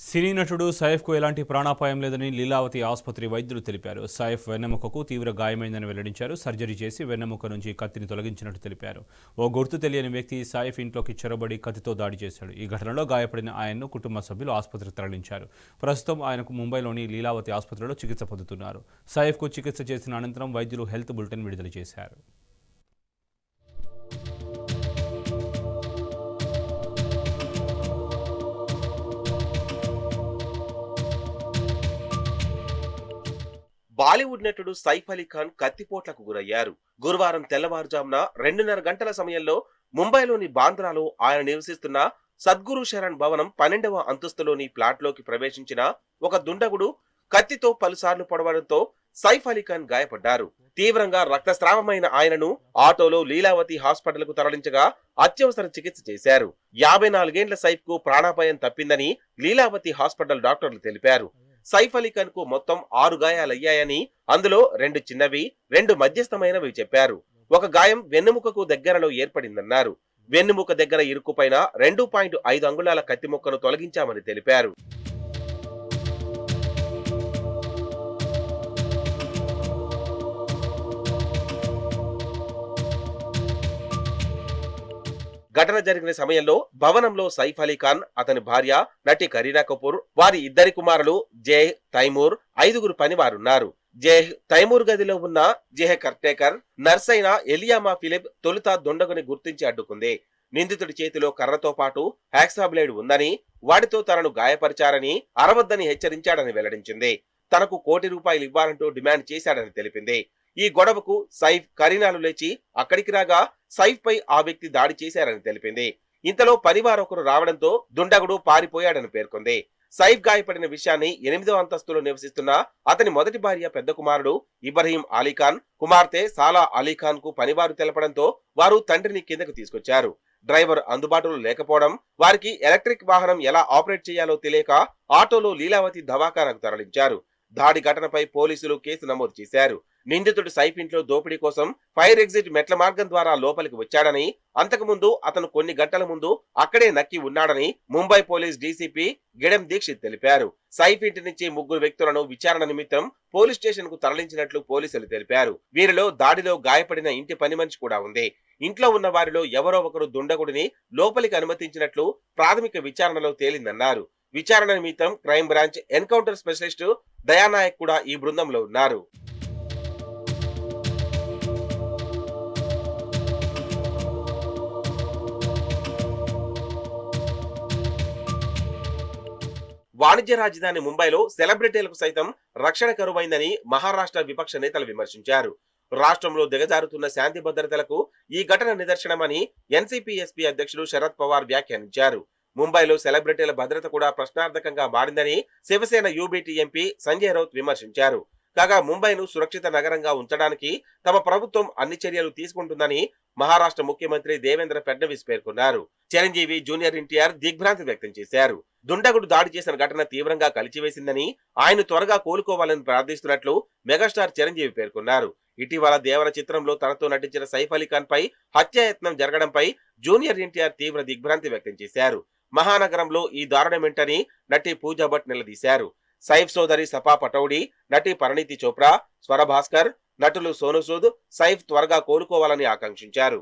సినీ నటుడు సైఫ్కు ఎలాంటి ప్రాణాపాయం లేదని లీలావతి ఆసుపత్రి వైద్యులు తెలిపారు. సైఫ్ వెన్నెముకకు తీవ్ర గాయమైందని వెల్లడించారు. సర్జరీ చేసి వెన్నెముక నుంచి కత్తిని తొలగించినట్టు తెలిపారు. ఓ గుర్తు తెలియని వ్యక్తి సైఫ్ ఇంట్లోకి చొరబడి కత్తితో దాడి చేశాడు. ఈ ఘటనలో గాయపడిన ఆయన్ను కుటుంబ సభ్యులు ఆసుపత్రికి తరలించారు. ప్రస్తుతం ఆయనకు ముంబైలోని లీలావతి ఆసుపత్రిలో చికిత్స పొందుతున్నారు. సైఫ్కు చికిత్స చేసిన అనంతరం వైద్యులు హెల్త్ బులెటిన్ విడుదల చేశారు. బాలీవుడ్ నటుడు సైఫ్ అలీ ఖాన్ కత్తిపోట్లకు గురయ్యారు. గురువారం తెల్లవారుజామున 2:30 గంటల సమయంలో ముంబైలోని బాంద్రాలో ఆయన నివసిస్తున్న సద్గురు శరణ్ భవనం 12వ అంతస్తులోని ప్లాట్లోకి ప్రవేశించిన ఒక దుండగుడు కత్తితో పలుసార్లు పొడవడంతో సైఫ్ అలీ ఖాన్ గాయపడ్డారు. తీవ్రంగా రక్తస్రావమైన ఆయనను ఆటోలో లీలావతి హాస్పిటల్కు తరలించగా అత్యవసర చికిత్స చేశారు. 54 ఏళ్ల సైఫ్ కు ప్రాణాపాయం తప్పిందని లీలావతి హాస్పిటల్ డాక్టర్లు తెలిపారు. సైఫ్ అలీ ఖాన్ కు మొత్తం 6 గాయాలయ్యాయని, అందులో 2 చిన్నవి, 2 మధ్యస్థమైనవి చెప్పారు. ఒక గాయం వెన్నెముకకు దగ్గరలో ఏర్పడిందన్నారు. వెన్నెముక దగ్గర ఇరుక్కుపైన 2.5 అంగుళాల కత్తి ముక్కను తొలగించామని తెలిపారు. ఘటన జరిగిన సమయంలో భవనంలో సైఫ్ అలీ ఖాన్, అతని భార్య నటి కరీనా కపూర్, వారి 2 కుమారులు జేహ్, తైమూర్, 5 పనివారున్నారు. జేహ్, తైమూర్ గదిలో ఉన్న జేహ్ కర్టేకర్ నర్స్ అయిన ఎలియామా ఫిలిప్ తొలుత దుండగుని గుర్తించి అడ్డుకుంది. నిందితుడి చేతిలో కర్రతో పాటు హ్యాక్సా బ్లేడ్ ఉందని, వాటితో తనను గాయపరిచారని, అరవద్దని హెచ్చరించాడని వెల్లడించింది. తనకు ₹1 కోటి ఇవ్వాలంటూ డిమాండ్ చేశాడని తెలిపింది. ఈ గొడవకు సైఫ్, కరీనాలు లేచి అక్కడికి రాగా సైఫ్ పై ఆ వ్యక్తి దాడి చేశారని తెలిపింది. ఇంతలో పనివారొకరు రావడంతో దుండగుడు పారిపోయాడని పేర్కొంది. సైఫ్ గాయపడిన విషయాన్ని 8వ అంతస్తులో నివసిస్తున్న అతని మొదటి భార్య పెద్ద కుమారుడు ఇబ్రహీం అలీఖాన్, కుమార్తె సాలా అలీఖాన్ కు పనివారు తెలపడంతో వారు తండ్రిని కిందకు తీసుకొచ్చారు. డ్రైవర్ అందుబాటులో లేకపోవడం, వారికి ఎలక్ట్రిక్ వాహనం ఎలా ఆపరేట్ చేయాలో తెలియక ఆటోలో లీలావతి దవాఖానకు తరలించారు. దాడి ఘటనపై పోలీసులు కేసు నమోదు చేశారు. నిందితుడు సైఫ్ ఇంట్లో దోపిడీ కోసం ఫైర్ ఎగ్జిట్ మెట్ల మార్గం ద్వారా లోపలికి వచ్చాడని, అంతకుముందు అతను కొన్ని గంటల ముందు అక్కడే నక్కి ఉన్నాడని ముంబై పోలీస్ డీసీపీ గిడెం దీక్షిత్ తెలిపారు. సైఫ్ ఇంటి నుంచి 3 వ్యక్తులను విచారణ నిమిత్తం పోలీస్ స్టేషన్ కు తరలించినట్లు పోలీసులు తెలిపారు. వీరిలో దాడిలో గాయపడిన ఇంటి పని మనిషి కూడా ఉంది. ఇంట్లో ఉన్న వారిలో ఎవరో ఒకరు దుండగుడిని లోపలికి అనుమతించినట్లు ప్రాథమిక విచారణలో తేలిందన్నారు. విచారణ నిమిత్తం crime branch encounter specialist Dayanayak కూడా ఈ బృందంలో ఉన్నారు. వాణిజ్య రాజధాని ముంబైలో సెలబ్రిటీలకు సైతం రక్షణ కరువైందని మహారాష్ట్ర విపక్ష నేతలు విమర్శించారు. రాష్ట్రంలో దిగజారుతున్న శాంతి భద్రతలకు ఈ ఘటన నిదర్శనమని ఎన్సీపీ ఎస్పీ అధ్యక్షుడు శరద్ పవార్ వ్యాఖ్యానించారు. ముంబైలో సెలబ్రిటీల భద్రత కూడా ప్రశ్నార్థకంగా మారిందని శివసేన యూబీటీ ఎంపీ సంజయ్ రౌత్ విమర్శించారు. కాగా ముంబైను సురక్షిత నగరంగా ఉంచడానికి తమ ప్రభుత్వం అన్ని చర్యలు తీసుకుంటుందని మహారాష్ట్ర ముఖ్యమంత్రి దేవేంద్ర ఫడ్నవీస్ పేర్కొన్నారు. చిరంజీవి, జూనియర్ ఎన్టీఆర్ దిగ్భ్రాంతి వ్యక్తం చేశారు. దుండగుడు దాడి చేసిన ఘటన తీవ్రంగా కలిచివేసిందని, ఆయన త్వరగా కోలుకోవాలని ప్రార్థిస్తున్నట్లు మెగాస్టార్ చిరంజీవి పేర్కొన్నారు. ఇటీవల దేవర చిత్రంలో తనతో నటించిన సైఫ్ అలీ ఖాన్ పై హత్యాయత్నం జరగడంపై జూనియర్ ఎన్టీఆర్ తీవ్ర దిగ్భ్రాంతి వ్యక్తం చేశారు. మహానగరంలో ఈ దారుణమేంటని నటి పూజా భట్ నిలదీశారు. సైఫ్ సోదరి సపా పటౌడి, నటి పరిణీతి చోప్రా, స్వర భాస్కర్, నటులు సోను సూద్ సైఫ్ త్వరగా కోలుకోవాలని ఆకాంక్షించారు.